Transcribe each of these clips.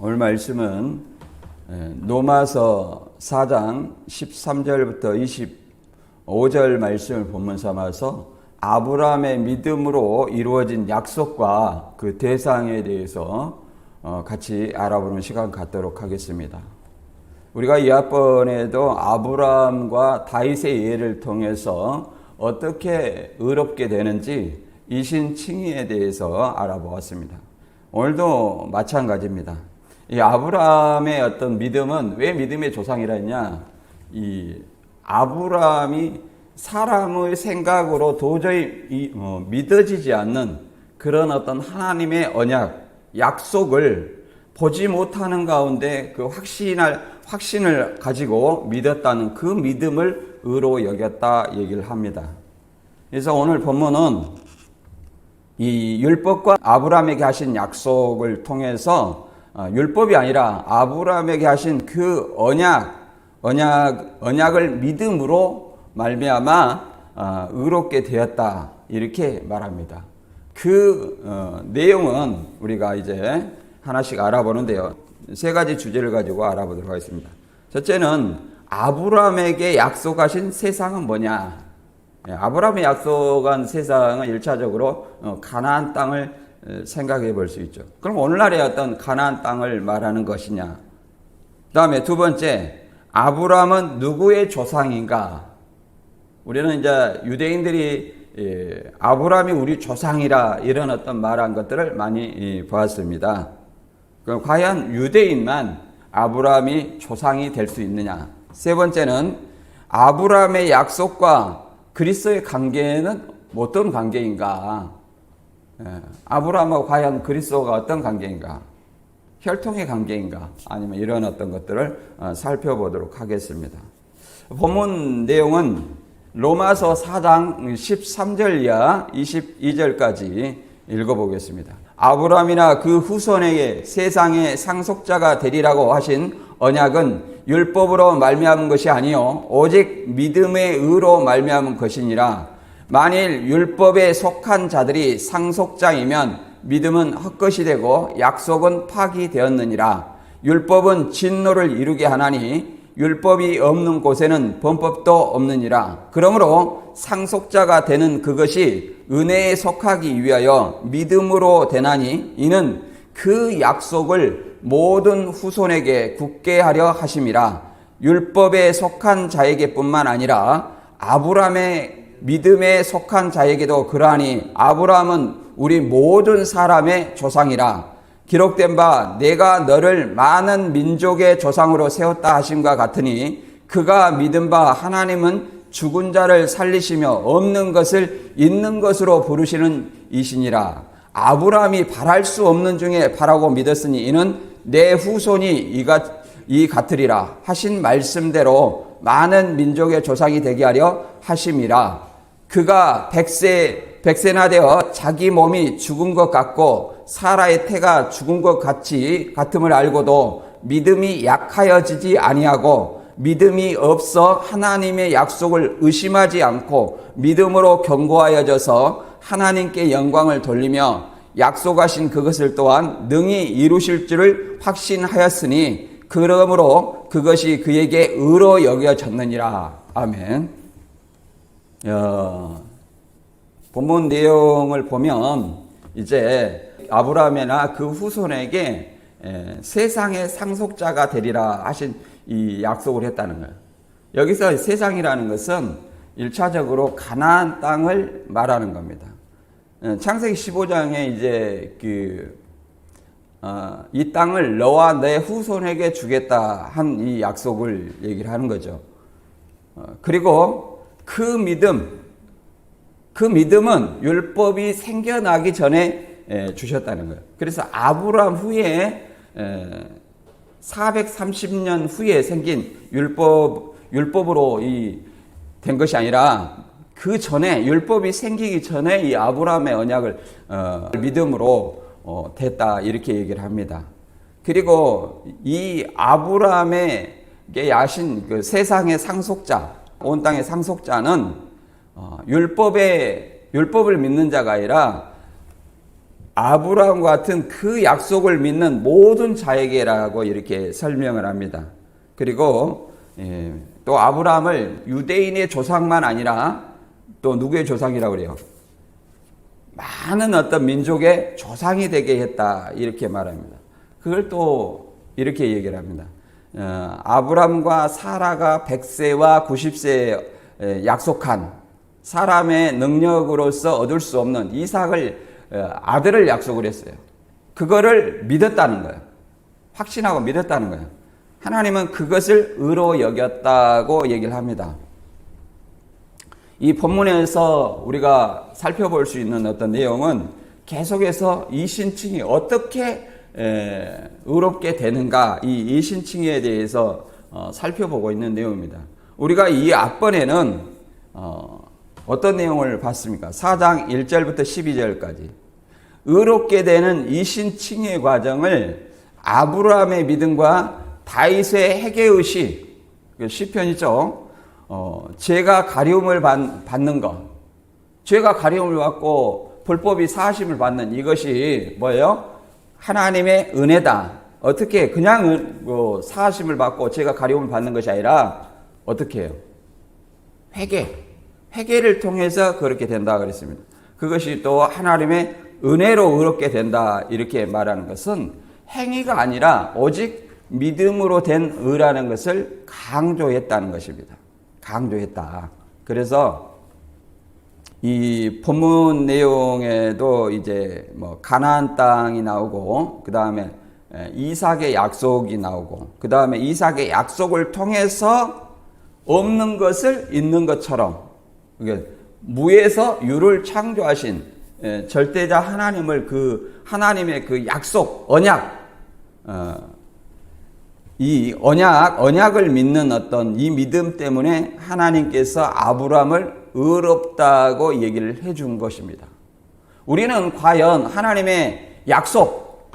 오늘 말씀은 로마서 4장 13절부터 25절 말씀을 본문 삼아서 아브라함의 믿음으로 이루어진 약속과 그 대상에 대해서 같이 알아보는 시간 갖도록 하겠습니다. 우리가 이번에도 아브라함과 다윗의 예를 통해서 어떻게 의롭게 되는지 이신칭의에 대해서 알아보았습니다. 오늘도 마찬가지입니다. 이 아브라함의 어떤 믿음은 왜 믿음의 조상이라 했냐? 이 아브라함이 사람의 생각으로 도저히 믿어지지 않는 그런 어떤 하나님의 언약, 약속을 보지 못하는 가운데 그 확신을 가지고 믿었다는 그 믿음을 의로 여겼다 얘기를 합니다. 그래서 오늘 본문은 이 율법과 아브라함에게 하신 약속을 통해서 율법이 아니라 아브라함에게 하신 그 언약을 믿음으로 말미암아 의롭게 되었다 이렇게 말합니다. 그 내용은 우리가 이제 하나씩 알아보는데요. 세 가지 주제를 가지고 알아보도록 하겠습니다. 첫째는 아브라함에게 약속하신 세상은 뭐냐? 아브라함이 약속한 세상은 1차적으로 가나안 땅을 생각해 볼 수 있죠. 그럼 오늘날의 어떤 가나안 땅을 말하는 것이냐? 그 다음에 두 번째, 아브라함은 누구의 조상인가? 우리는 이제 유대인들이 아브라함이 우리 조상이라 이런 어떤 말한 것들을 많이 보았습니다. 그럼 과연 유대인만 아브라함이 조상이 될 수 있느냐? 세 번째는 아브라함의 약속과 그리스도의 관계는 어떤 관계인가? 아브라함과 과연 그리스도가 어떤 관계인가? 혈통의 관계인가? 아니면 이런 어떤 것들을 살펴보도록 하겠습니다. 본문 내용은 로마서 4장 13절 이하 22절까지 읽어보겠습니다. 아브라함이나 그 후손에게 세상의 상속자가 되리라고 하신 언약은 율법으로 말미암은 것이 아니요 오직 믿음의 의로 말미암은 것이니라. 만일 율법에 속한 자들이 상속자이면 믿음은 헛것이 되고 약속은 파기되었느니라. 율법은 진노를 이루게 하나니 율법이 없는 곳에는 범법도 없느니라. 그러므로 상속자가 되는 그것이 은혜에 속하기 위하여 믿음으로 되나니 이는 그 약속을 모든 후손에게 굳게 하려 하심이라. 율법에 속한 자에게뿐만 아니라 아브라함의 믿음에 속한 자에게도 그러하니 아브라함은 우리 모든 사람의 조상이라. 기록된 바 내가 너를 많은 민족의 조상으로 세웠다 하심과 같으니 그가 믿은 바 하나님은 죽은 자를 살리시며 없는 것을 있는 것으로 부르시는 이시니라. 아브라함이 바랄 수 없는 중에 바라고 믿었으니 이는 내 후손이 이 같으리라 하신 말씀대로 많은 민족의 조상이 되게 하려 하심이라. 그가 백세나 되어 자기 몸이 죽은 것 같고 사라의 태가 죽은 것 같음을 알고도 믿음이 약하여지지 아니하고 믿음이 없어 하나님의 약속을 의심하지 않고 믿음으로 견고하여져서 하나님께 영광을 돌리며 약속하신 그것을 또한 능히 이루실 줄을 확신하였으니 그러므로 그것이 그에게 의로 여겨졌느니라. 아멘. 본문 내용을 보면 이제 아브라함이나 그 후손에게 세상의 상속자가 되리라 하신 이 약속을 했다는 거예요. 여기서 세상이라는 것은 1차적으로 가나안 땅을 말하는 겁니다. 창세기 15장에 이제 이 땅을 너와 내 후손에게 주겠다 한 이 약속을 얘기를 하는 거죠. 그리고 그 믿음은 율법이 생겨나기 전에 주셨다는 거예요. 그래서 아브라함 후에 430년 후에 생긴 율법으로 된 것이 아니라 그 전에 율법이 생기기 전에 이 아브라함의 언약을 믿음으로 됐다 이렇게 얘기를 합니다. 그리고 이 아브라함에게 하신 그 세상의 상속자, 온 땅의 상속자는 율법을 믿는 자가 아니라 아브라함과 같은 그 약속을 믿는 모든 자에게라고 이렇게 설명을 합니다. 그리고 또 아브라함을 유대인의 조상만 아니라 또 누구의 조상이라고 그래요? 많은 어떤 민족의 조상이 되게 했다 이렇게 말합니다. 그걸 또 이렇게 얘기를 합니다. 아브라함과 사라가 100세와 90세에 약속한 사람의 능력으로서 얻을 수 없는 이삭을 아들을 약속을 했어요. 그거를 믿었다는 거예요. 확신하고 믿었다는 거예요. 하나님은 그것을 의로 여겼다고 얘기를 합니다. 이 본문에서 우리가 살펴볼 수 있는 어떤 내용은 계속해서 이신칭이 어떻게 의롭게 되는가, 이 이신칭에 대해서 살펴보고 있는 내용입니다. 우리가 이 앞번에는 어떤 내용을 봤습니까? 4장 1절부터 12절까지 의롭게 되는 이신칭의 과정을 아브라함의 믿음과 다윗의 회개의식, 시편이죠. 죄가 가리움을 받는 것, 죄가 가리움을 받고 불법이 사하심을 받는 이것이 뭐예요? 하나님의 은혜다. 어떻게 그냥 사하심을 받고 죄가 가리움을 받는 것이 아니라 어떻게 해요? 회개를 통해서 그렇게 된다 그랬습니다. 그것이 또 하나님의 은혜로 의롭게 된다 이렇게 말하는 것은 행위가 아니라 오직 믿음으로 된 의라는 것을 강조했다는 것입니다. 강조했다. 그래서 이 본문 내용에도 이제 뭐 가나안 땅이 나오고 그 다음에 이삭의 약속이 나오고 그 다음에 이삭의 약속을 통해서 없는 것을 있는 것처럼 무에서 유를 창조하신 절대자 하나님을 하나님의 그 약속 언약 이 언약을 믿는 어떤 이 믿음 때문에 하나님께서 아브라함을 의롭다고 얘기를 해준 것입니다. 우리는 과연 하나님의 약속,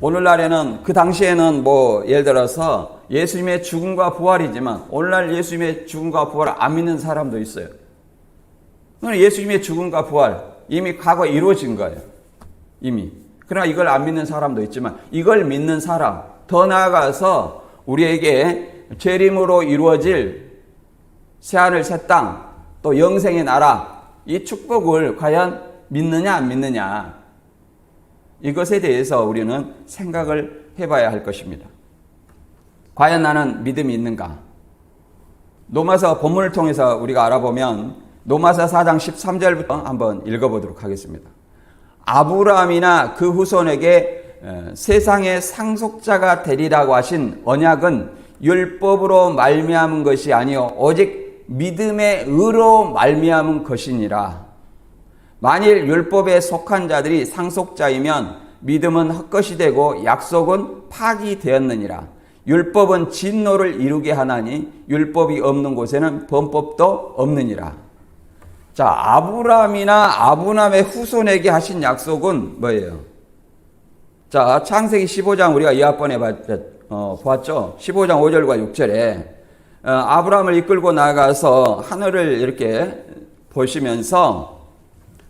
오늘날에는 그 당시에는 뭐 예를 들어서 예수님의 죽음과 부활이지만 오늘날 예수님의 죽음과 부활을 안 믿는 사람도 있어요. 예수님의 죽음과 부활 이미 과거에 이루어진 거예요. 이미. 그러나 이걸 안 믿는 사람도 있지만 이걸 믿는 사람, 더 나아가서 우리에게 재림으로 이루어질 새하늘 새 땅, 또 영생의 나라, 이 축복을 과연 믿느냐 안 믿느냐, 이것에 대해서 우리는 생각을 해봐야 할 것입니다. 과연 나는 믿음이 있는가? 로마서 본문을 통해서 우리가 알아보면 로마서 4장 13절부터 한번 읽어보도록 하겠습니다. 아브라함이나 그 후손에게 세상의 상속자가 되리라고 하신 언약은 율법으로 말미암은 것이 아니요 오직 믿음의 의로 말미암은 것이니라. 만일 율법에 속한 자들이 상속자이면 믿음은 헛것이 되고 약속은 파기되었느니라. 율법은 진노를 이루게 하나니 율법이 없는 곳에는 범법도 없느니라. 자, 아브라함이나 아브라함의 후손에게 하신 약속은 뭐예요? 자, 창세기 15장 우리가 이학번에 보았죠? 15장 5절과 6절에 아브라함을 이끌고 나가서 하늘을 이렇게 보시면서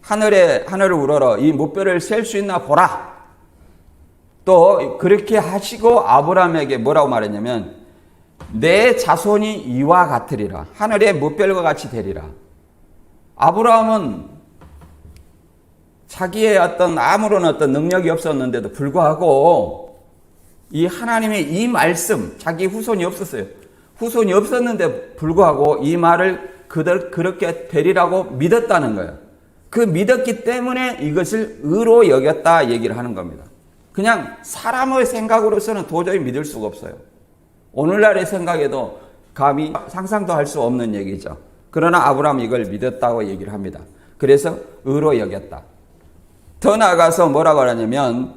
하늘을 우러러 이 무뼈를 셀 수 있나 보라. 또 그렇게 하시고 아브라함에게 뭐라고 말했냐면 내 자손이 이와 같으리라. 하늘의 무뼈과 같이 되리라. 아브라함은 자기의 아무런 능력이 없었는데도 불구하고 이 하나님의 이 말씀, 자기 후손이 없었어요. 후손이 없었는데 불구하고 이 말을 그렇게 되리라고 믿었다는 거예요. 그 믿었기 때문에 이것을 의로 여겼다 얘기를 하는 겁니다. 그냥 사람의 생각으로서는 도저히 믿을 수가 없어요. 오늘날의 생각에도 감히 상상도 할 수 없는 얘기죠. 그러나 아브라함이 이걸 믿었다고 얘기를 합니다. 그래서 의로 여겼다. 더 나아가서 뭐라고 하냐면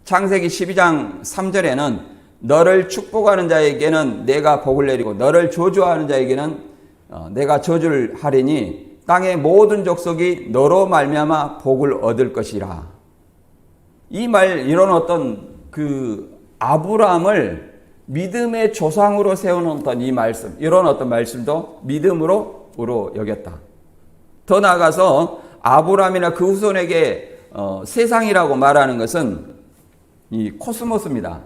창세기 12장 3절에는 너를 축복하는 자에게는 내가 복을 내리고 너를 저주하는 자에게는 내가 저주를 하리니 땅의 모든 족속이 너로 말미암아 복을 얻을 것이라. 이 말, 이런 아브라함을 믿음의 조상으로 세워놓은 이 말씀, 이런 말씀도 믿음으로 여겼다. 더 나아가서 아브라함이나 그 후손에게 세상이라고 말하는 것은 이 코스모스입니다.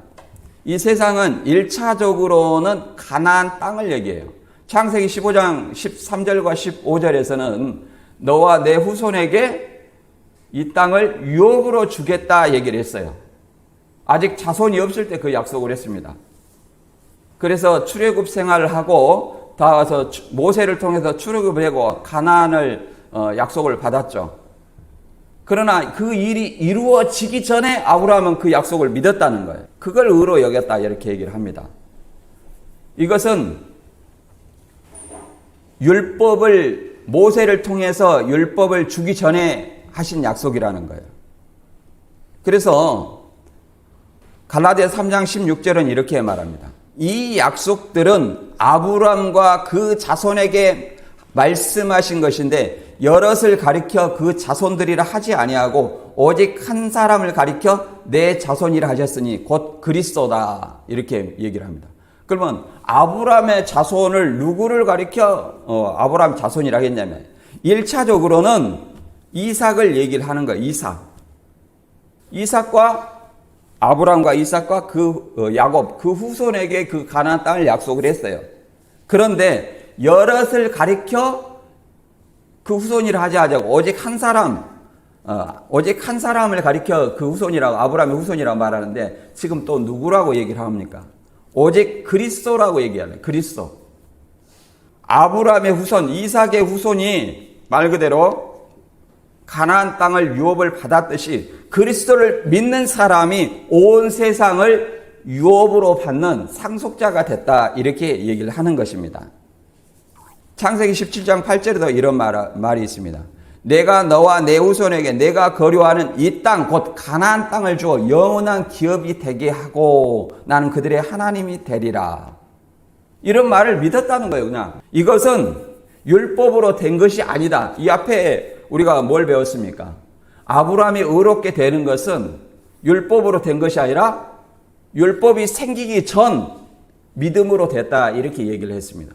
이 세상은 1차적으로는 가나안 땅을 얘기해요. 창세기 15장 13절과 15절에서는 너와 내 후손에게 이 땅을 유업으로 주겠다 얘기를 했어요. 아직 자손이 없을 때 그 약속을 했습니다. 그래서 출애굽 생활을 하고 다 와서 모세를 통해서 출애굽을 하고 가나안을 약속을 받았죠. 그러나 그 일이 이루어지기 전에 아브라함은 그 약속을 믿었다는 거예요. 그걸 의로 여겼다 이렇게 얘기를 합니다. 이것은 율법을 모세를 통해서 율법을 주기 전에 하신 약속이라는 거예요. 그래서 갈라디아 3장 16절은 이렇게 말합니다. 이 약속들은 아브라함과 그 자손에게 말씀하신 것인데 여럿을 가리켜 그 자손들이라 하지 아니하고 오직 한 사람을 가리켜 내 자손이라 하셨으니 곧 그리스도다 이렇게 얘기를 합니다. 그러면 아브라함의 자손을 누구를 가리켜 아브라함 자손이라 했냐면 1차적으로는 이삭을 얘기를 하는 거예요. 이삭과 아브라함과 이삭과 그 야곱 그 후손에게 그 가나안 땅을 약속을 했어요. 그런데 여럿을 가리켜 그 후손이라 하지 않고 오직 한 사람을 가리켜 그 후손이라고 아브라함의 후손이라고 말하는데 지금 또 누구라고 얘기를 합니까? 오직 그리스도라고 얘기하는 그리스도. 아브라함의 후손, 이삭의 후손이 말 그대로 가나안 땅을 유업을 받았듯이 그리스도를 믿는 사람이 온 세상을 유업으로 받는 상속자가 됐다 이렇게 얘기를 하는 것입니다. 창세기 17장 8절에도 이런 말이 있습니다. 내가 너와 내 후손에게 내가 거류하는 이 땅 곧 가나안 땅을 주어 영원한 기업이 되게 하고 나는 그들의 하나님이 되리라. 이런 말을 믿었다는 거예요. 그냥 이것은 율법으로 된 것이 아니다. 이 앞에 우리가 뭘 배웠습니까? 아브라함이 의롭게 되는 것은 율법으로 된 것이 아니라 율법이 생기기 전 믿음으로 됐다 이렇게 얘기를 했습니다.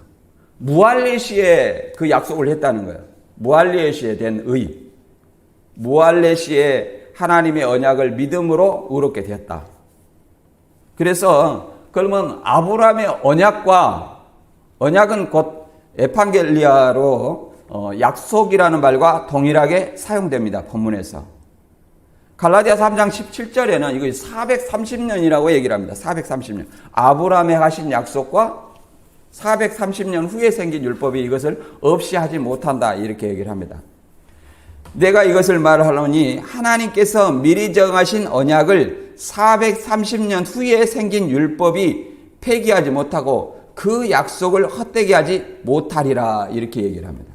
무할리 시에 그 약속을 했다는 거예요. 무할리 시에 된 의. 무할리 시에 하나님의 언약을 믿음으로 의롭게 되었다. 그래서 그러면 아브라함의 언약은 곧 에판겔리아로 약속이라는 말과 동일하게 사용됩니다. 본문에서. 갈라디아 3장 17절에는 이거 430년이라고 얘기를 합니다. 430년. 아브라함에 하신 약속과 430년 후에 생긴 율법이 이것을 없이 하지 못한다 이렇게 얘기를 합니다. 내가 이것을 말하노니 하나님께서 미리 정하신 언약을 430년 후에 생긴 율법이 폐기하지 못하고 그 약속을 헛되게 하지 못하리라 이렇게 얘기를 합니다.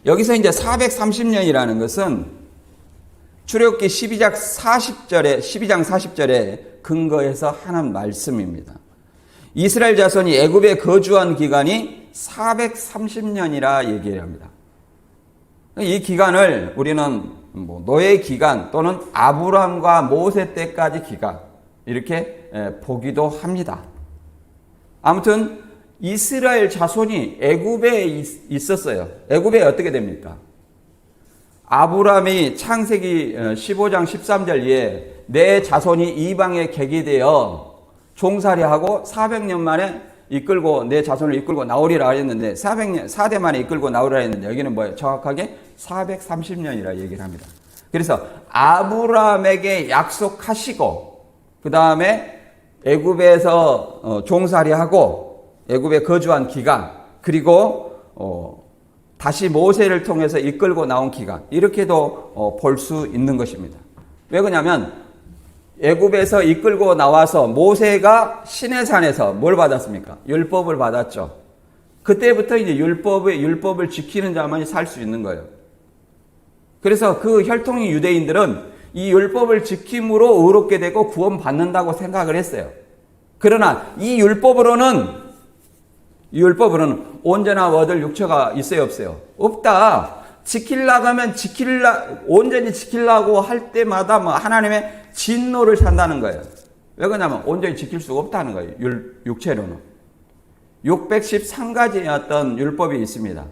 여기서 이제 430년이라는 것은 출애굽기 12장 40절에 근거해서 하는 말씀입니다. 이스라엘 자손이 애굽에 거주한 기간이 430년이라 얘기를 합니다. 이 기간을 우리는 노예 기간 또는 아브라함과 모세 때까지 기간 이렇게 보기도 합니다. 아무튼 이스라엘 자손이 애굽에 있었어요. 애굽에 어떻게 됩니까? 아브라함이 창세기 15장 13절에 내 자손이 이방에 객이 되어 종살이하고 400년 만에 내 자손을 이끌고 나오리라 했는데 4대 만에 이끌고 나오리라 했는데 여기는 뭐예요? 정확하게 430년이라 얘기를 합니다. 그래서 아브라함에게 약속하시고 그 다음에 애굽에서 종살이하고 애굽에 거주한 기간 그리고 다시 모세를 통해서 이끌고 나온 기간 이렇게도 볼 수 있는 것입니다. 왜 그러냐면 애굽에서 이끌고 나와서 모세가 시내산에서 뭘 받았습니까? 율법을 받았죠. 그때부터 이제 율법을 지키는 자만이 살 수 있는 거예요. 그래서 그 혈통의 유대인들은 이 율법을 지킴으로 의롭게 되고 구원받는다고 생각을 했어요. 그러나 이 율법으로는 온전한 얻을 육체가 있어요, 없어요? 없다. 온전히 지키려고 할 때마다 하나님의 진노를 산다는 거예요. 왜 그러냐면 온전히 지킬 수가 없다는 거예요. 육체로는. 613가지의 어떤 율법이 있습니다.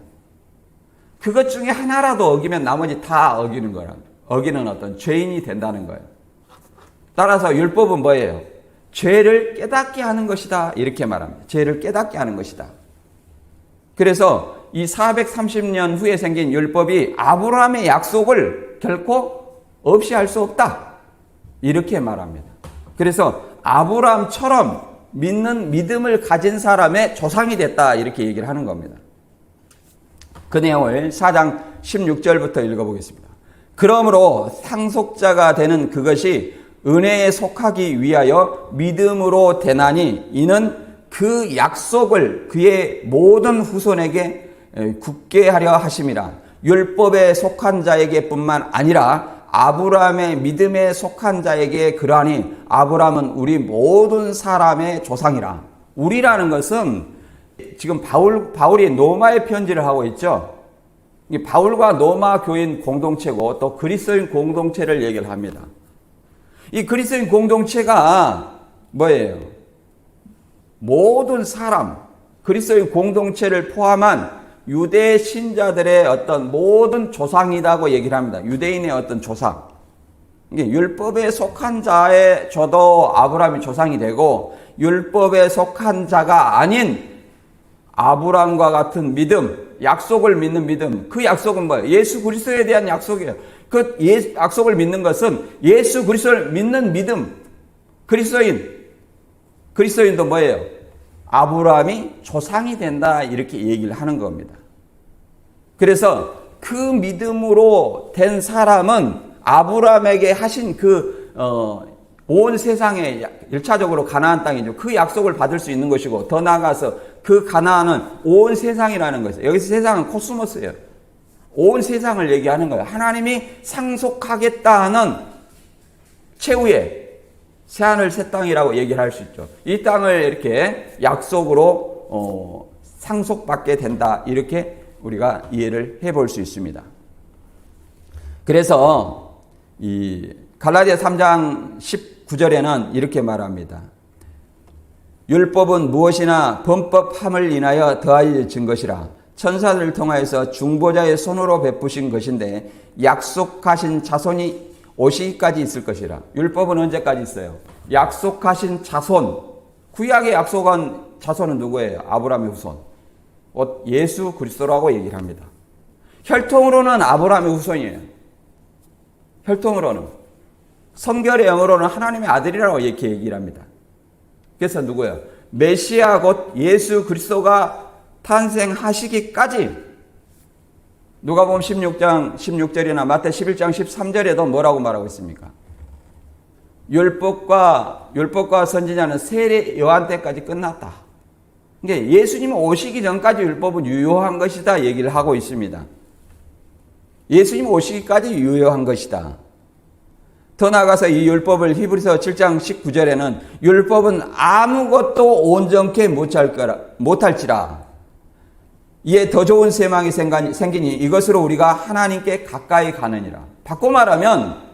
그것 중에 하나라도 어기면 나머지 다 어기는 거란, 어기는 어떤 죄인이 된다는 거예요. 따라서 율법은 뭐예요? 죄를 깨닫게 하는 것이다. 이렇게 말합니다. 죄를 깨닫게 하는 것이다. 그래서 이 430년 후에 생긴 율법이 아브라함의 약속을 결코 없이 할 수 없다. 이렇게 말합니다. 그래서 아브라함처럼 믿는 믿음을 가진 사람의 조상이 됐다. 이렇게 얘기를 하는 겁니다. 그 내용을 4장 16절부터 읽어보겠습니다. 그러므로 상속자가 되는 그것이 은혜에 속하기 위하여 믿음으로 되나니 이는 그 약속을 그의 모든 후손에게 굳게 하려 하심이라. 율법에 속한 자에게 뿐만 아니라 아브라함의 믿음에 속한 자에게 그러하니 아브라함은 우리 모든 사람의 조상이라. 우리라는 것은 지금 바울이 로마에 편지를 하고 있죠. 바울과 로마 교인 공동체고 또 그리스도인 공동체를 얘기를 합니다. 이 그리스도인 공동체가 뭐예요? 모든 사람, 그리스도인 공동체를 포함한 유대 신자들의 어떤 모든 조상이라고 얘기를 합니다. 유대인의 어떤 조상. 이게 율법에 속한 자의 저도 아브라함이 조상이 되고 율법에 속한 자가 아닌 아브라함과 같은 믿음, 약속을 믿는 믿음. 그 약속은 뭐예요? 예수 그리스도에 대한 약속이에요. 그 약속을 믿는 것은 예수 그리스도를 믿는 믿음. 그리스도인도 뭐예요? 아브라함이 조상이 된다. 이렇게 얘기를 하는 겁니다. 그래서 그 믿음으로 된 사람은 아브라함에게 하신 온 세상에 1차적으로 가나안 땅이죠. 그 약속을 받을 수 있는 것이고 더 나아가서 그 가나안은 온 세상이라는 것이에요. 여기서 세상은 코스모스예요. 온 세상을 얘기하는 거예요. 하나님이 상속하겠다 하는 최후의 새하늘 새 땅이라고 얘기를 할 수 있죠. 이 땅을 이렇게 약속으로 상속받게 된다. 이렇게 우리가 이해를 해볼 수 있습니다. 그래서 이 갈라디아 3장 19절에는 이렇게 말합니다. 율법은 무엇이나 범법함을 인하여 더하여진 것이라 천사들을 통하여서 중보자의 손으로 베푸신 것인데 약속하신 자손이 오시기까지 있을 것이라. 율법은 언제까지 있어요? 약속하신 자손. 구약에 약속한 자손은 누구예요? 아브라함의 후손. 예수 그리스도라고 얘기를 합니다. 혈통으로는 아브라함의 후손이에요. 혈통으로는. 성결의 영어로는 하나님의 아들이라고 이렇게 얘기를 합니다. 그래서 누구예요? 메시아 곧 예수 그리스도가 탄생하시기까지 누가복음 16장 16절이나 마태 11장 13절에도 뭐라고 말하고 있습니까? 율법과 선지자는 세례 요한 때까지 끝났다. 그러니까 예수님 오시기 전까지 율법은 유효한 것이다 얘기를 하고 있습니다. 예수님 오시기까지 유효한 것이다. 더 나아가서 이 율법을 히브리서 7장 19절에는 율법은 아무것도 온전케 못할지라. 이에 더 좋은 세망이 생기니 이것으로 우리가 하나님께 가까이 가느니라. 바꿔 말하면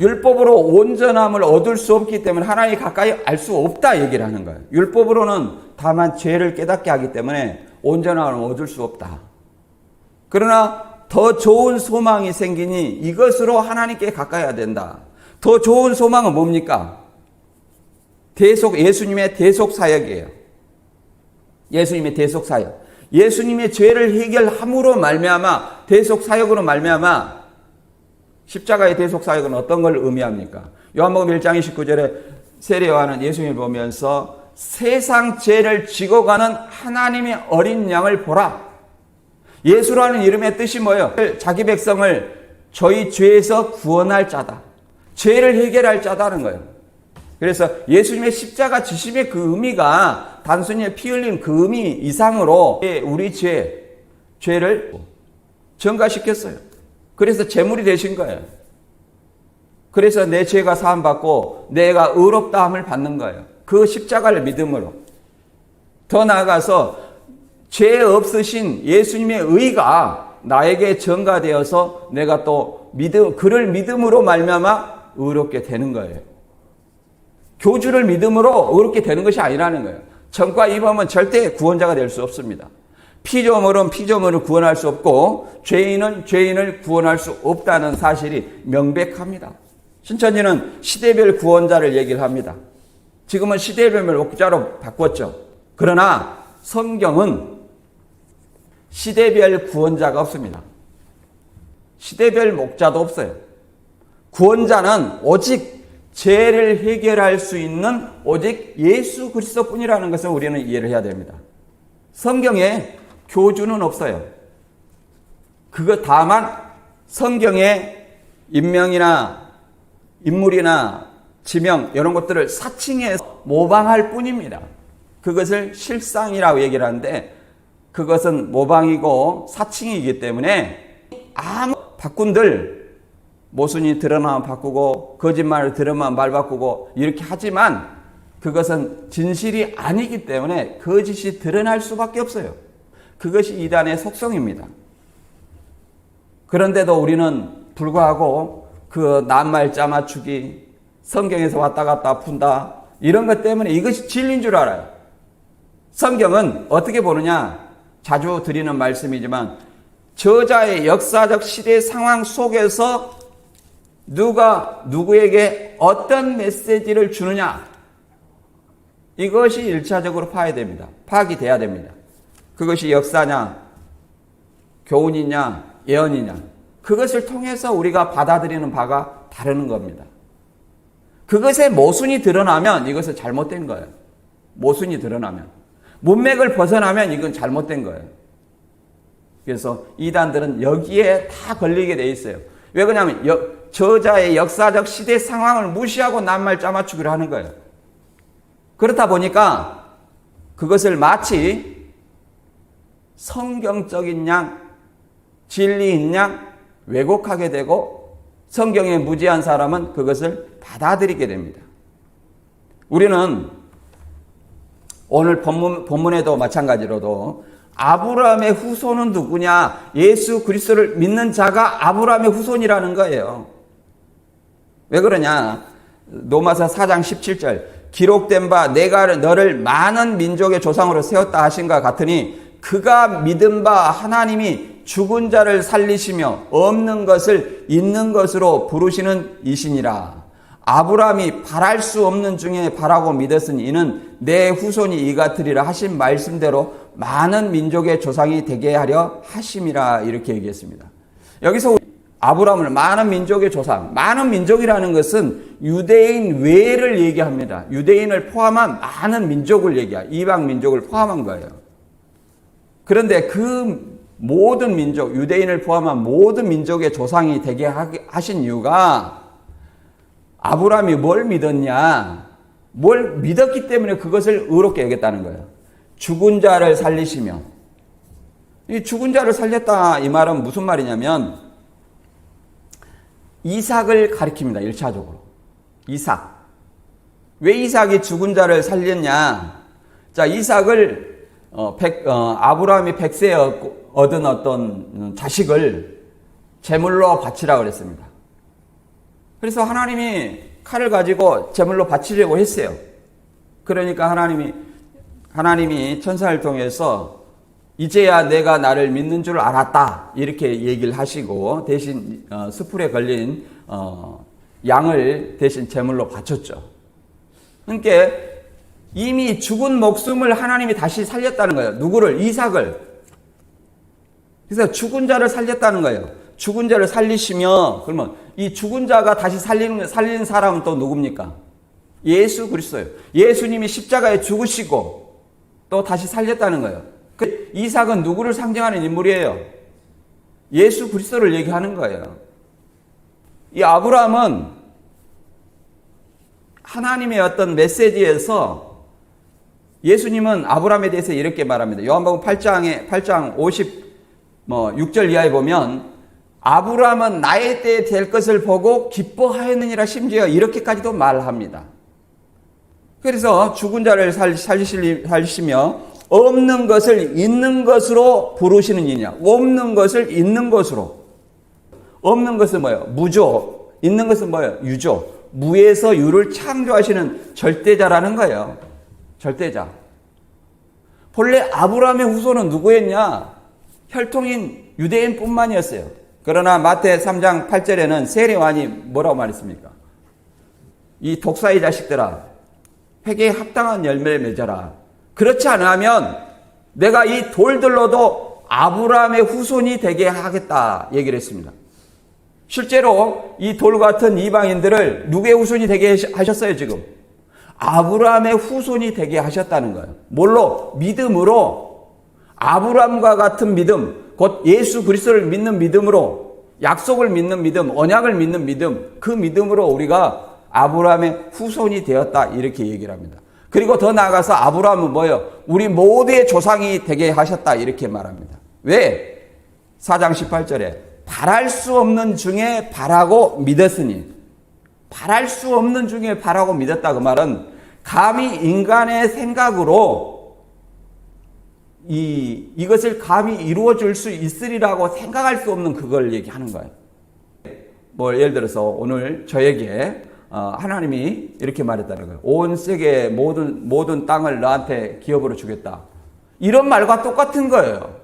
율법으로 온전함을 얻을 수 없기 때문에 하나님 가까이 알 수 없다 얘기를 하는 거예요. 율법으로는 다만 죄를 깨닫게 하기 때문에 온전함을 얻을 수 없다. 그러나 더 좋은 소망이 생기니 이것으로 하나님께 가까이 해야 된다. 더 좋은 소망은 뭡니까? 예수님의 대속 사역이에요. 예수님의 대속 사역. 예수님의 죄를 해결함으로 말미암아 대속 사역으로 말미암아 십자가의 대속 사역은 어떤 걸 의미합니까? 요한복음 1장 29절에 세례 요한은 예수님을 보면서 세상 죄를 지고 가는 하나님의 어린 양을 보라. 예수라는 이름의 뜻이 뭐예요? 자기 백성을 저희 죄에서 구원할 자다. 죄를 해결할 자다는 거예요. 그래서 예수님의 십자가 지심의 그 의미가 단순히 피 흘린 그 의미 이상으로 우리 죄를 전가시켰어요. 그래서 제물이 되신 거예요. 그래서 내 죄가 사함받고 내가 의롭다함을 받는 거예요. 그 십자가를 믿음으로. 더 나아가서 죄 없으신 예수님의 의가 나에게 전가되어서 내가 또 그를 믿음으로 말미암아 의롭게 되는 거예요. 교주를 믿음으로 의롭게 되는 것이 아니라는 거예요. 전과 입하면 절대 구원자가 될 수 없습니다. 피조물은 피조물을 구원할 수 없고 죄인은 죄인을 구원할 수 없다는 사실이 명백합니다. 신천지는 시대별 구원자를 얘기를 합니다. 지금은 시대별 목자로 바꿨죠. 그러나 성경은 시대별 구원자가 없습니다. 시대별 목자도 없어요. 구원자는 오직 죄를 해결할 수 있는 오직 예수 그리스도뿐이라는 것을 우리는 이해를 해야 됩니다. 성경에 교주는 없어요. 그거 다만 성경의 인명이나 인물이나 지명 이런 것들을 사칭해서 모방할 뿐입니다. 그것을 실상이라고 얘기를 하는데 그것은 모방이고 사칭이기 때문에 아무 바꾼들 모순이 드러나면 바꾸고 거짓말을 들으면 말 바꾸고 이렇게 하지만 그것은 진실이 아니기 때문에 거짓이 드러날 수밖에 없어요. 그것이 이단의 속성입니다. 그런데도 우리는 불구하고 그 낱말 짜맞추기, 성경에서 왔다 갔다 푼다 이런 것 때문에 이것이 진리인 줄 알아요. 성경은 어떻게 보느냐, 자주 드리는 말씀이지만 저자의 역사적 시대 상황 속에서 누가 누구에게 어떤 메시지를 주느냐, 이것이 1차적으로 파야 됩니다. 파악이 돼야 됩니다. 그것이 역사냐, 교훈이냐, 예언이냐, 그것을 통해서 우리가 받아들이는 바가 다르는 겁니다. 그것에 모순이 드러나면 이것은 잘못된 거예요. 모순이 드러나면. 문맥을 벗어나면 이건 잘못된 거예요. 그래서 이단들은 여기에 다 걸리게 돼 있어요. 왜 그러냐면 저자의 역사적 시대 상황을 무시하고 낱말 짜맞추기를 하는 거예요. 그렇다 보니까 그것을 마치 성경적인 양, 진리인 양 왜곡하게 되고 성경에 무지한 사람은 그것을 받아들이게 됩니다. 우리는 오늘 본문에도 마찬가지로도 아브라함의 후손은 누구냐? 예수 그리스도를 믿는 자가 아브라함의 후손이라는 거예요. 왜 그러냐? 로마서 4장 17절 기록된 바 내가 너를 많은 민족의 조상으로 세웠다 하신과 같으니 그가 믿은 바 하나님이 죽은 자를 살리시며 없는 것을 있는 것으로 부르시는 이시니라. 아브라함이 바랄 수 없는 중에 바라고 믿었으니 이는 내 후손이 이 같으리라 하신 말씀대로 많은 민족의 조상이 되게 하려 하심이라 이렇게 얘기했습니다. 여기서 아브라함을 많은 민족의 조상, 많은 민족이라는 것은 유대인 외를 얘기합니다. 유대인을 포함한 많은 민족을 얘기해요. 이방 민족을 포함한 거예요. 그런데 그 모든 민족, 유대인을 포함한 모든 민족의 조상이 되게 하신 이유가 아브라함이 뭘 믿었냐? 뭘 믿었기 때문에 그것을 의롭게 여겼다는 거예요. 죽은 자를 살리시며. 이 죽은 자를 살렸다 이 말은 무슨 말이냐면 이삭을 가리킵니다. 1차적으로. 이삭. 왜 이삭이 죽은 자를 살렸냐? 자, 이삭을 아브라함이 100세에 얻은 어떤 자식을 제물로 바치라고 그랬습니다. 그래서 하나님이 칼을 가지고 제물로 바치려고 했어요. 그러니까 하나님이 천사를 통해서 이제야 내가 나를 믿는 줄 알았다 이렇게 얘기를 하시고 대신 수풀에 걸린 양을 대신 제물로 바쳤죠. 그러니까 이미 죽은 목숨을 하나님이 다시 살렸다는 거예요. 누구를? 이삭을. 그래서 죽은 자를 살렸다는 거예요. 죽은 자를 살리시며, 그러면 이 죽은 자가 다시 살리는 사람은 또 누굽니까? 예수 그리스도예요. 예수님이 십자가에 죽으시고 또 다시 살렸다는 거예요. 이삭은 누구를 상징하는 인물이에요? 예수 그리스도를 얘기하는 거예요. 이 아브라함은 하나님의 어떤 메시지에서 예수님은 아브라함에 대해서 이렇게 말합니다. 요한복음 8장 56절 이하에 보면 아브라함은 나의 때에 될 것을 보고 기뻐하였느니라 심지어 이렇게까지도 말합니다. 그래서 죽은 자를 살리시며 없는 것을 있는 것으로 부르시는 이냐. 없는 것을 있는 것으로. 없는 것은 뭐예요? 무조. 있는 것은 뭐예요? 유조. 무에서 유를 창조하시는 절대자라는 거예요. 절대자. 본래 아브라함의 후손은 누구였냐? 혈통인 유대인뿐만이었어요. 그러나 마태 3장 8절에는 세례요한이 뭐라고 말했습니까? 이 독사의 자식들아, 회개에 합당한 열매를 맺어라. 그렇지 않으면 내가 이 돌들로도 아브라함의 후손이 되게 하겠다 얘기를 했습니다. 실제로 이 돌 같은 이방인들을 누구의 후손이 되게 하셨어요 지금? 아브라함의 후손이 되게 하셨다는 거예요. 뭘로? 믿음으로. 아브라함과 같은 믿음, 곧 예수 그리스도를 믿는 믿음으로, 약속을 믿는 믿음, 언약을 믿는 믿음, 그 믿음으로 우리가 아브라함의 후손이 되었다 이렇게 얘기를 합니다. 그리고 더 나아가서 아브라함은 뭐예요? 우리 모두의 조상이 되게 하셨다 이렇게 말합니다. 왜? 4장 18절에 바랄 수 없는 중에 바라고 믿었으니, 바랄 수 없는 중에 바라고 믿었다. 그 말은 감히 인간의 생각으로 이것을 감히 이루어 줄 수 있으리라고 생각할 수 없는 그걸 얘기하는 거예요. 뭐 예를 들어서 오늘 저에게 하나님이 이렇게 말했다는 거예요. 온 세계 모든 땅을 너한테 기업으로 주겠다. 이런 말과 똑같은 거예요.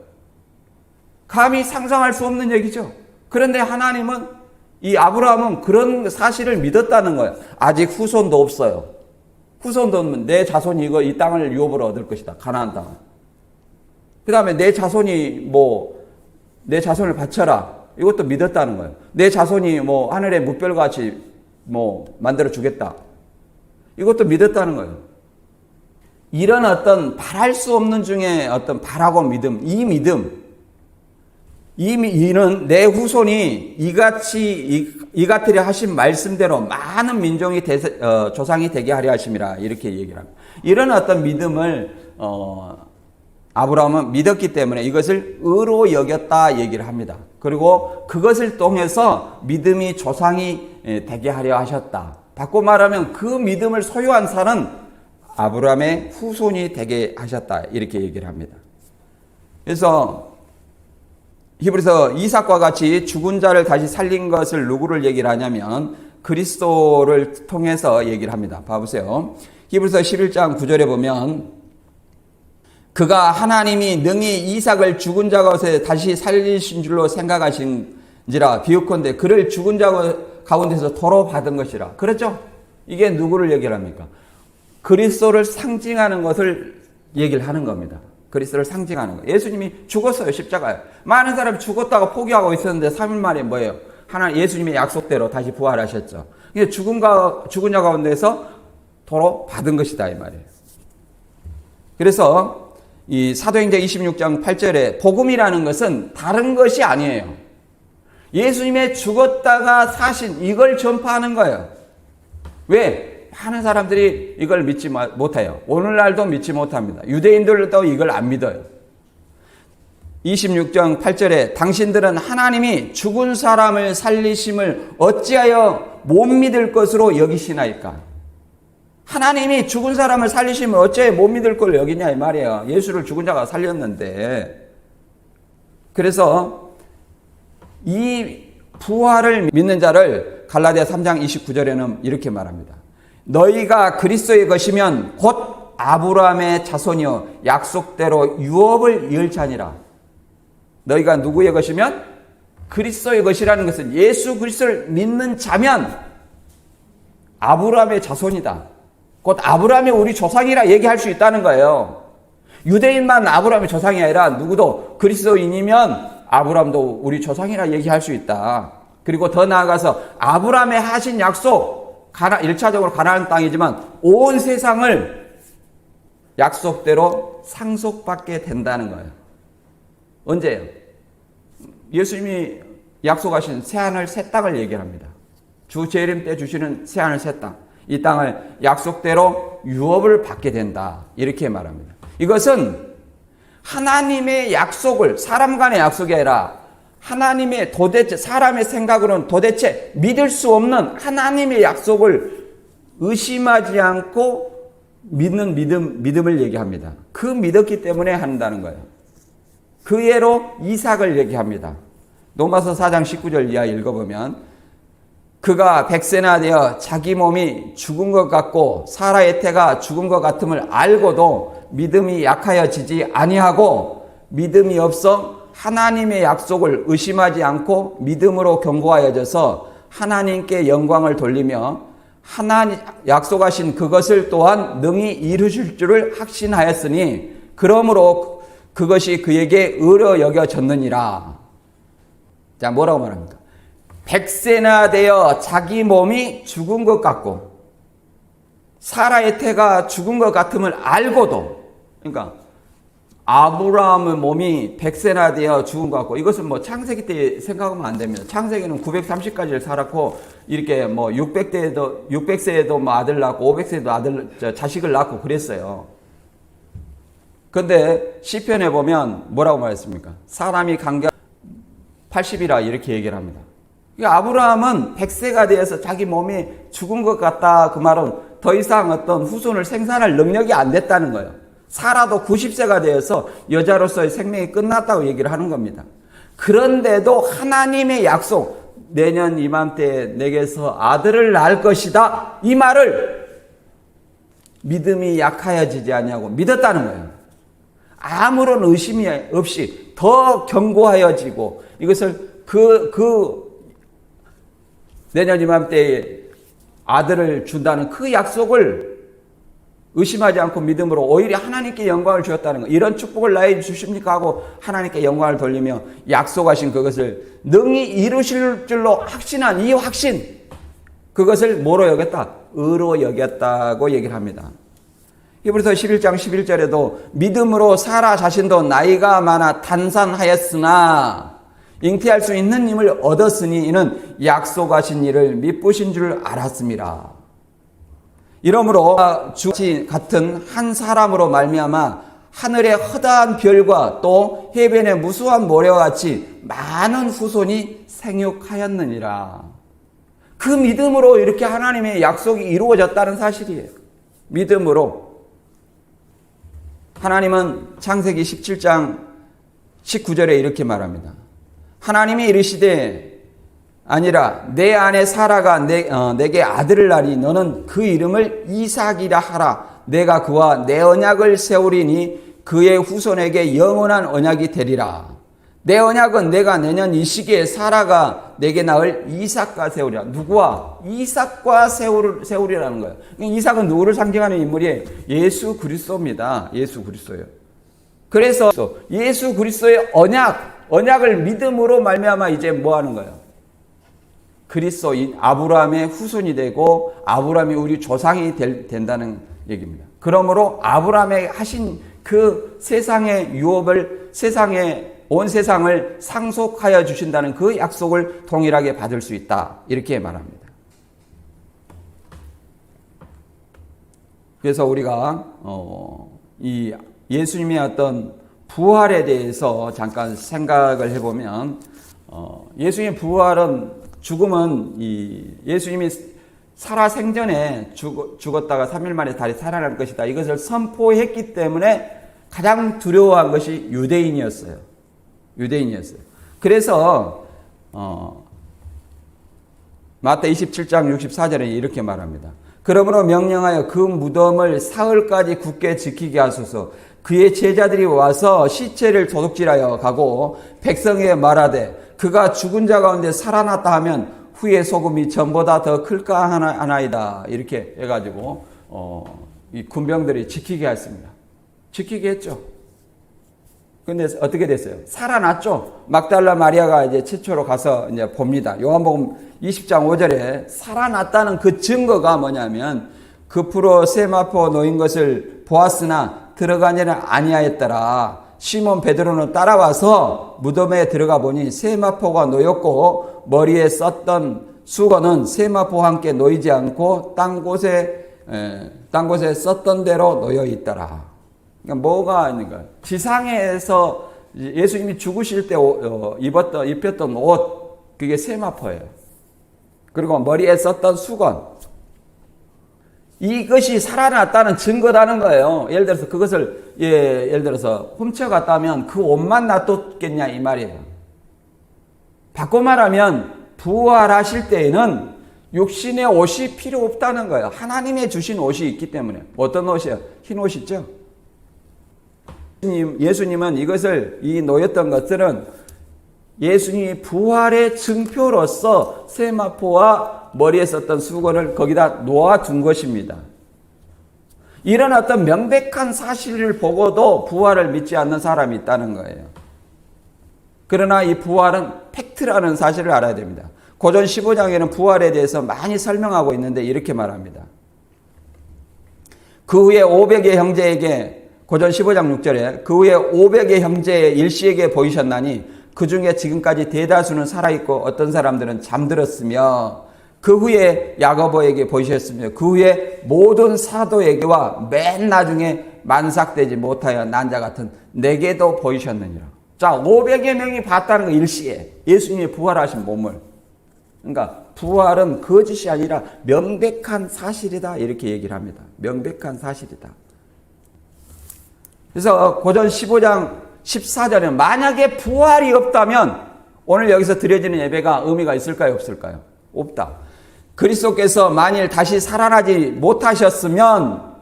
감히 상상할 수 없는 얘기죠. 그런데 하나님은, 이 아브라함은 그런 사실을 믿었다는 거예요. 아직 후손도 없어요. 후손도 없으면 내 자손이 이 땅을 유업으로 얻을 것이다. 가나안 땅을. 그 다음에 내 자손이 내 자손을 바쳐라. 이것도 믿었다는 거예요. 내 자손이 하늘의 뭇별같이 만들어 주겠다. 이것도 믿었다는 거예요. 이런 어떤 바랄 수 없는 중에 어떤 바라고 믿음, 이는 내 후손이 이같으려 하신 말씀대로 많은 민족이 조상이 되게 하려 하심이라 이렇게 얘기를 합니다. 이런 어떤 믿음을 아브라함은 믿었기 때문에 이것을 의로 여겼다 얘기를 합니다. 그리고 그것을 통해서 믿음이 조상이 되게 하려 하셨다. 바꿔 말하면 그 믿음을 소유한 자는 아브라함의 후손이 되게 하셨다 이렇게 얘기를 합니다. 그래서 히브리서 이삭과 같이 죽은 자를 다시 살린 것을 누구를 얘기를 하냐면 그리스도를 통해서 얘기를 합니다. 봐보세요. 히브리서 11장 9절에 보면 그가 하나님이 능히 이삭을 죽은 자 가운데 다시 살리신 줄로 생각하신지라 비유컨대 그를 죽은 자 가운데서 도로 받은 것이라. 그렇죠? 이게 누구를 얘기를 합니까? 그리스도를 상징하는 것을 얘기를 하는 겁니다. 그리스도를 상징하는 거. 예수님이 죽었어요, 십자가에. 많은 사람이 죽었다가 포기하고 있었는데 3일 만에 뭐예요? 예수님의 약속대로 다시 부활하셨죠. 이게 죽은 자 가운데서 도로 받은 것이다 이 말이에요. 그래서 이 사도행전 26장 8절에 복음이라는 것은 다른 것이 아니에요. 예수님의 죽었다가 사신 이걸 전파하는 거예요. 왜? 많은 사람들이 이걸 믿지 못해요. 오늘날도 믿지 못합니다. 유대인들도 이걸 안 믿어요. 26장 8절에 당신들은 하나님이 죽은 사람을 살리심을 어찌하여 못 믿을 것으로 여기시나이까? 하나님이 죽은 사람을 살리시면 어찌하여 못 믿을 걸 여기냐 이 말이에요. 예수를 죽은 자가 살렸는데. 그래서 이 부활을 믿는 자를 갈라디아 3장 29절에는 이렇게 말합니다. 너희가 그리스도의 것이면 곧 아브라함의 자손이요 약속대로 유업을 이을지니라. 너희가 누구의 것이면? 그리스도의 것이라는 것은 예수 그리스도를 믿는 자면 아브라함의 자손이다. 곧 아브라함이 우리 조상이라 얘기할 수 있다는 거예요. 유대인만 아브라함의 조상이 아니라 누구도 그리스도인이면 아브라함도 우리 조상이라 얘기할 수 있다. 그리고 더 나아가서 아브라함의 하신 약속, 1차적으로 가나안 땅이지만 온 세상을 약속대로 상속받게 된다는 거예요. 언제요? 예수님이 약속하신 새하늘 새 땅을 얘기합니다. 주 재림 때 주시는 새하늘 새 땅. 이 땅을 약속대로 유업을 받게 된다. 이렇게 말합니다. 이것은 하나님의 약속을, 사람 간의 약속이 아니라 하나님의 도대체, 사람의 생각으로는 도대체 믿을 수 없는 하나님의 약속을 의심하지 않고 믿는 믿음을 얘기합니다. 그 믿었기 때문에 한다는 거예요. 그 예로 이삭을 얘기합니다. 로마서 4장 19절 이하 읽어보면 그가 100세나 되어 자기 몸이 죽은 것 같고 사라의 태가 죽은 것 같음을 알고도 믿음이 약하여지지 아니하고 믿음이 없어 하나님의 약속을 의심하지 않고 믿음으로 견고하여져서 하나님께 영광을 돌리며 하나님 약속하신 그것을 또한 능히 이루실 줄을 확신하였으니 그러므로 그것이 그에게 의로 여겨졌느니라. 자, 뭐라고 말합니까? 백세나 되어 자기 몸이 죽은 것 같고 사라의 태가 죽은 것 같음을 알고도, 그러니까 아브라함의 몸이 100세나 되어 죽은 것 같고, 이것은 뭐 창세기 때 생각하면 안 됩니다. 창세기는 930까지를 살았고, 이렇게 뭐 600세에도 뭐 아들 낳고, 500세에도 자식을 낳고 그랬어요. 근데 시편에 보면 뭐라고 말했습니까? 사람이 간격 80이라 이렇게 얘기를 합니다. 그러니까 아브라함은 100세가 되어서 자기 몸이 죽은 것 같다. 그 말은 더 이상 어떤 후손을 생산할 능력이 안 됐다는 거예요. 사라도 90세가 되어서 여자로서의 생명이 끝났다고 얘기를 하는 겁니다. 그런데도 하나님의 약속, 내년 이맘때 내게서 아들을 낳을 것이다, 이 말을 믿음이 약하여지지 아니하고 믿었다는 거예요. 아무런 의심이 없이 더 견고하여지고, 이것을 내년 이맘때에 아들을 준다는 그 약속을 의심하지 않고 믿음으로 오히려 하나님께 영광을 주었다는 것. 이런 축복을 나에게 주십니까? 하고 하나님께 영광을 돌리며 약속하신 그것을 능히 이루실 줄로 확신한 이 확신, 그것을 뭐로 여겼다? 의로 여겼다고 얘기를 합니다. 히브리서 11장 11절에도 믿음으로 사라 자신도 나이가 많아 단산하였으나 잉태할 수 있는 힘을 얻었으니 이는 약속하신 일을 미쁘신 줄 알았습니다. 이러므로 주같이 같은 한 사람으로 말미암아 하늘의 허다한 별과 또 해변의 무수한 모래와 같이 많은 후손이 생육하였느니라. 그 믿음으로 이렇게 하나님의 약속이 이루어졌다는 사실이에요. 믿음으로. 하나님은 창세기 17장 19절에 이렇게 말합니다. 하나님이 이르시되 아니라 내 아내 사라가 내게 아들을 낳으니 너는 그 이름을 이삭이라 하라. 내가 그와 내 언약을 세우리니 그의 후손에게 영원한 언약이 되리라. 내 언약은 내가 내년 이 시기에 사라가 내게 낳을 이삭과 세우리라. 누구와? 이삭과 세우리라는 거예요. 이삭은 누구를 상징하는 인물이에요? 예수 그리스도입니다. 예수 그리스도예요. 그래서 예수 그리스도의 언약을 믿음으로 말미암아 이제 뭐 하는 거예요? 그리스도인 아브라함의 후손이 되고 아브라함이 우리 조상이 된다는 얘기입니다. 그러므로 아브라함에 하신 그 세상의 유업을 온 세상을 상속하여 주신다는 그 약속을 동일하게 받을 수 있다. 이렇게 말합니다. 그래서 우리가 이 예수님의 어떤 부활에 대해서 잠깐 생각을 해보면 예수님의 부활은 죽음은 예수님이 살아생전에 죽었다가 3일 만에 다시 살아날 것이다. 이것을 선포했기 때문에 가장 두려워한 것이 유대인이었어요. 그래서 마태 27장 64절에 이렇게 말합니다. 그러므로 명령하여 그 무덤을 사흘까지 굳게 지키게 하소서. 그의 제자들이 와서 시체를 도둑질하여 가고 백성에게 말하되 그가 죽은 자 가운데 살아났다 하면 후에 소금이 전보다 더 클까 하나이다. 이렇게 해가지고 이 군병들이 지키게 했습니다. 지키게 했죠. 근데 어떻게 됐어요? 살아났죠. 막달라 마리아가 이제 최초로 가서 이제 봅니다. 요한복음 20장 5절에 살아났다는 그 증거가 뭐냐면 급으로 세마포 놓인 것을 보았으나 들어가지는 아니하였더라. 시몬 베드로는 따라와서 무덤에 들어가 보니 세마포가 놓였고 머리에 썼던 수건은 세마포와 함께 놓이지 않고 딴 곳에 썼던 대로 놓여 있더라. 그러니까 뭐가 있는가? 지상에서 예수님이 죽으실 때 입혔던 옷, 그게 세마포예요. 그리고 머리에 썼던 수건. 이것이 살아났다는 증거다는 거예요. 예를 들어서 그것을 예를 들어서 훔쳐갔다면 그 옷만 놔뒀겠냐 이 말이에요. 바꿔 말하면 부활하실 때에는 육신의 옷이 필요 없다는 거예요. 하나님의 주신 옷이 있기 때문에. 어떤 옷이요? 흰 옷 있죠? 예수님은 이것을 놓였던 것들은 예수님이 부활의 증표로서 세마포와 머리에 썼던 수건을 거기다 놓아둔 것입니다. 이런 어떤 명백한 사실을 보고도 부활을 믿지 않는 사람이 있다는 거예요. 그러나 이 부활은 팩트라는 사실을 알아야 됩니다. 고전 15장에는 부활에 대해서 많이 설명하고 있는데 이렇게 말합니다. 그 후에 500의 형제에게, 고전 15장 6절에 그 후에 500의 형제의 일시에게 보이셨나니 그 중에 지금까지 대다수는 살아있고 어떤 사람들은 잠들었으며 그 후에 야고보에게 보이셨으며 그 후에 모든 사도에게와 맨 나중에 만삭되지 못하여 난 자 같은 내게도 보이셨느니라. 자, 500여 명이 봤다는 거 일시에 예수님이 부활하신 몸을. 그러니까 부활은 거짓이 아니라 명백한 사실이다 이렇게 얘기를 합니다. 명백한 사실이다. 그래서 고전 15장 14절에 만약에 부활이 없다면 오늘 여기서 드려지는 예배가 의미가 있을까요? 없을까요? 없다. 그리스도께서 만일 다시 살아나지 못하셨으면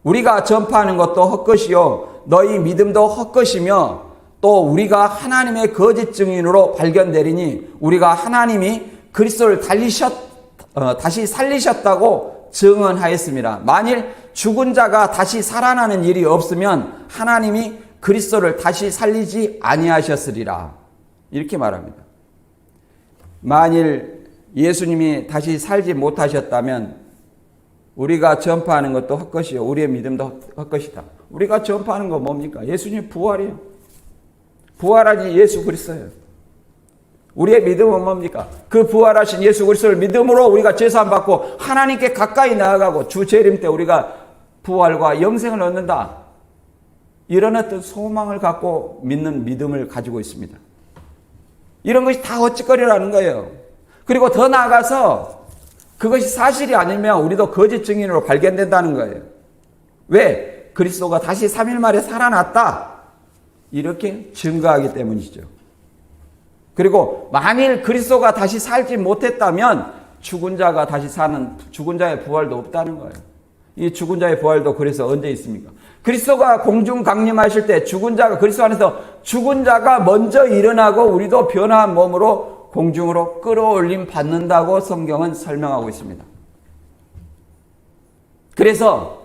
우리가 전파하는 것도 헛것이요 너희 믿음도 헛것이며 또 우리가 하나님의 거짓 증인으로 발견되리니 우리가 하나님이 그리스도를 다시 살리셨다고 증언하였습니다. 만일 죽은 자가 다시 살아나는 일이 없으면 하나님이 그리스도를 다시 살리지 아니하셨으리라. 이렇게 말합니다. 만일 예수님이 다시 살지 못하셨다면 우리가 전파하는 것도 헛것이요 우리의 믿음도 헛것이다. 우리가 전파하는 거 뭡니까? 예수님 부활이에요. 부활하신 예수 그리스도예요. 우리의 믿음은 뭡니까? 그 부활하신 예수 그리스도를 믿음으로 우리가 제사함 받고 하나님께 가까이 나아가고 주 재림 때 우리가 부활과 영생을 얻는다. 이런 어떤 소망을 갖고 믿는 믿음을 가지고 있습니다. 이런 것이 다 헛짓거리라는 거예요. 그리고 더 나아가서 그것이 사실이 아니면 우리도 거짓 증인으로 발견된다는 거예요. 왜? 그리스도가 다시 3일 만에 살아났다. 이렇게 증거하기 때문이죠. 그리고 만일 그리스도가 다시 살지 못했다면 죽은 자가 다시 사는 죽은 자의 부활도 없다는 거예요. 이 죽은 자의 부활도 그래서 언제 있습니까? 그리스도가 공중 강림하실 때 죽은 자가 그리스도 안에서 죽은 자가 먼저 일어나고 우리도 변화한 몸으로 공중으로 끌어올림 받는다고 성경은 설명하고 있습니다. 그래서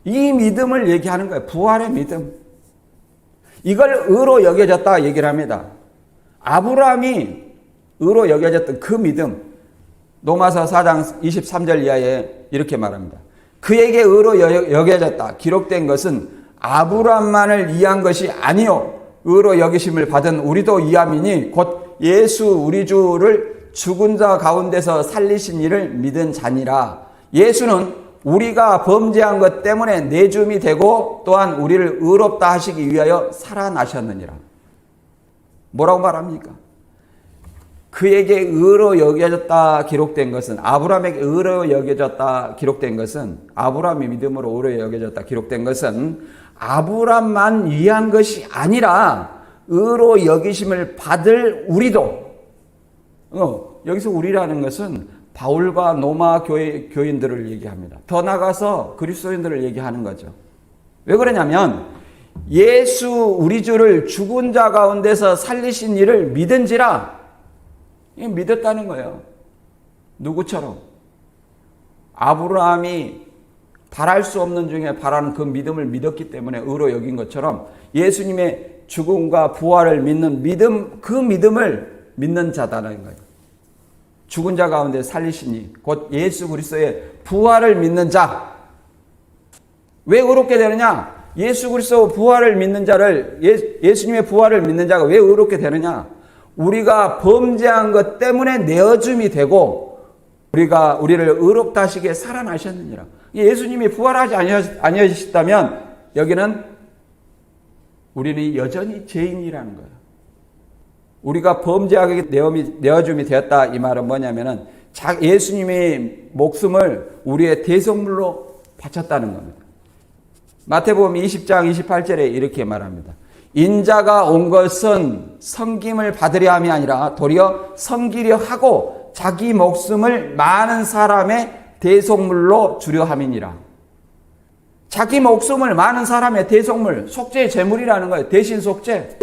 이 믿음을 얘기하는 거예요. 부활의 믿음. 이걸 의로 여겨졌다 얘기를 합니다. 아브라함이 의로 여겨졌던 그 믿음, 로마서 4장 23절 이하에 이렇게 말합니다. 그에게 의로 여겨졌다 기록된 것은 아브라함만을 이해한 것이 아니요 의로 여기심을 받은 우리도 이함이니 곧 예수 우리 주를 죽은 자 가운데서 살리신 이를 믿은 자니라. 예수는 우리가 범죄한 것 때문에 내줌이 되고 또한 우리를 의롭다 하시기 위하여 살아나셨느니라. 뭐라고 말합니까? 그에게 의로 여겨졌다 기록된 것은 아브라함에게 의로 여겨졌다 기록된 것은 아브라함이 믿음으로 의로 여겨졌다 기록된 것은 아브라함만 위한 것이 아니라 의로 여기심을 받을 우리도 여기서 우리라는 것은 바울과 로마 교인들을 얘기합니다. 더 나가서 그리스도인들을 얘기하는 거죠. 왜 그러냐면 예수 우리 주를 죽은 자 가운데서 살리신 이를 믿은지라 믿었다는 거예요. 누구처럼? 아브라함이 바랄 수 없는 중에 바라는 그 믿음을 믿었기 때문에 의로 여긴 것처럼 예수님의 죽음과 부활을 믿는 믿음, 그 믿음을 믿는 자다라는 거예요. 죽은 자 가운데 살리시니 곧 예수 그리스도의 부활을 믿는 자. 왜 의롭게 되느냐? 예수 그리스도 부활을 믿는 자를 예수님의 부활을 믿는 자가 왜 의롭게 되느냐? 우리가 범죄한 것 때문에 내어줌이 되고 우리를 의롭다 하시기에 살아나셨느니라. 예수님이 부활하지 아니하셨다면 여기는 우리는 여전히 죄인이라는 거예요. 우리가 범죄하게 내어줌이 되었다. 이 말은 뭐냐면은 예수님의 목숨을 우리의 대속물로 바쳤다는 겁니다. 마태복음 20장 28절에 이렇게 말합니다. 인자가 온 것은 섬김을 받으려 함이 아니라 도리어 섬기려 하고 자기 목숨을 많은 사람의 대속물로 주려 함이니라. 자기 목숨을 많은 사람의 대속물, 속죄의 제물이라는 거예요. 대신 속죄.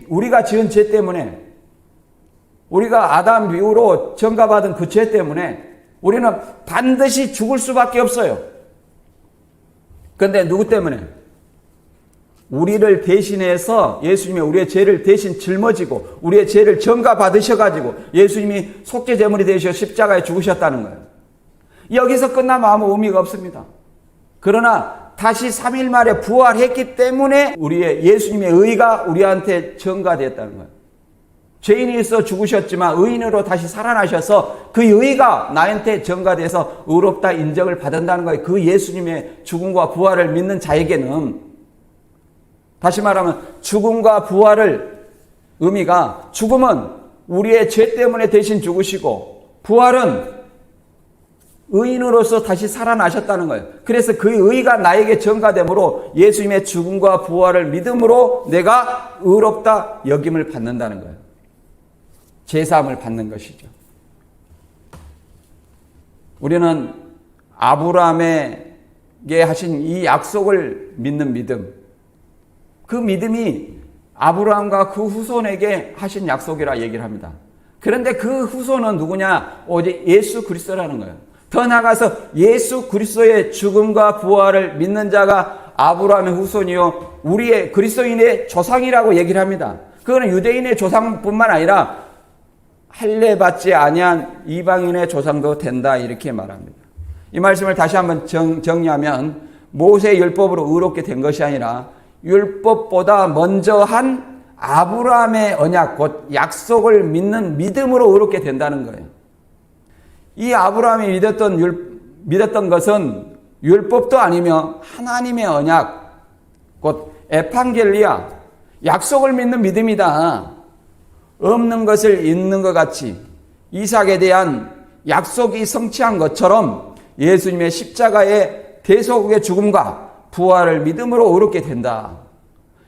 우리가 지은 죄 때문에, 우리가 아담 이후로 전가받은 그 죄 때문에 우리는 반드시 죽을 수밖에 없어요. 그런데 누구 때문에? 우리를 대신해서 예수님이 우리의 죄를 대신 짊어지고 우리의 죄를 전가받으셔가지고 예수님이 속죄 제물이 되셔 십자가에 죽으셨다는 거예요. 여기서 끝나면 아무 의미가 없습니다. 그러나 다시 3일 만에 부활했기 때문에 우리의 예수님의 의가 우리한테 전가되었다는 거예요. 죄인이 있어 죽으셨지만 의인으로 다시 살아나셔서 그 의가 나한테 전가돼서 의롭다 인정을 받는다는 거예요. 그 예수님의 죽음과 부활을 믿는 자에게는, 다시 말하면 죽음과 부활을 의미가, 죽음은 우리의 죄 때문에 대신 죽으시고 부활은 의인으로서 다시 살아나셨다는 거예요. 그래서 그 의가 나에게 전가되므로 예수님의 죽음과 부활을 믿음으로 내가 의롭다 여김을 받는다는 거예요. 제사함을 받는 것이죠. 우리는 아브라함에게 하신 이 약속을 믿는 믿음, 그 믿음이 아브라함과 그 후손에게 하신 약속이라 얘기를 합니다. 그런데 그 후손은 누구냐? 오직 예수 그리스도라는 거예요. 더 나아가서 예수 그리스도의 죽음과 부활을 믿는 자가 아브라함의 후손이요 우리의 그리스도인의 조상이라고 얘기를 합니다. 그거는 유대인의 조상뿐만 아니라 할례 받지 아니한 이방인의 조상도 된다, 이렇게 말합니다. 이 말씀을 다시 한번 정리하면, 모세의 율법으로 의롭게 된 것이 아니라 율법보다 먼저 한 아브라함의 언약, 곧 약속을 믿는 믿음으로 의롭게 된다는 거예요. 이 아브라함이 믿었던 것은 율법도 아니며 하나님의 언약, 곧 에판겔리아, 약속을 믿는 믿음이다. 없는 것을 있는 것 같이 이삭에 대한 약속이 성취한 것처럼 예수님의 십자가의 대속의 죽음과 부활을 믿음으로 의롭게 된다.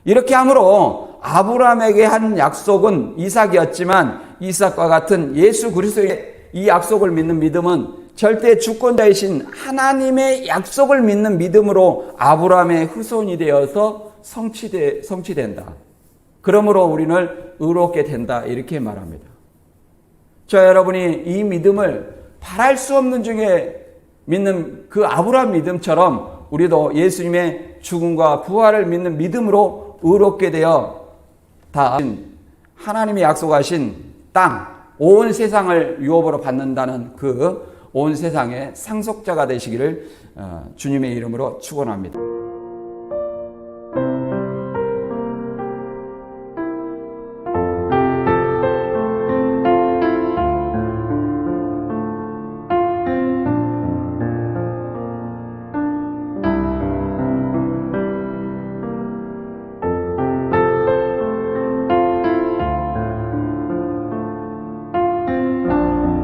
이렇게 함으로 아브라함에게 한 약속은 이삭이었지만 이삭과 같은 예수 그리스도의 이 약속을 믿는 믿음은 절대 주권자이신 하나님의 약속을 믿는 믿음으로 아브라함의 후손이 되어서 성취된다. 그러므로 우리는 의롭게 된다, 이렇게 말합니다. 저 여러분이 이 믿음을 바랄 수 없는 중에 믿는 그 아브라함 믿음처럼 우리도 예수님의 죽음과 부활을 믿는 믿음으로 의롭게 되어 다 하나님이 약속하신 땅, 온 세상을 유업으로 받는다는 그 온 세상의 상속자가 되시기를 주님의 이름으로 축원합니다.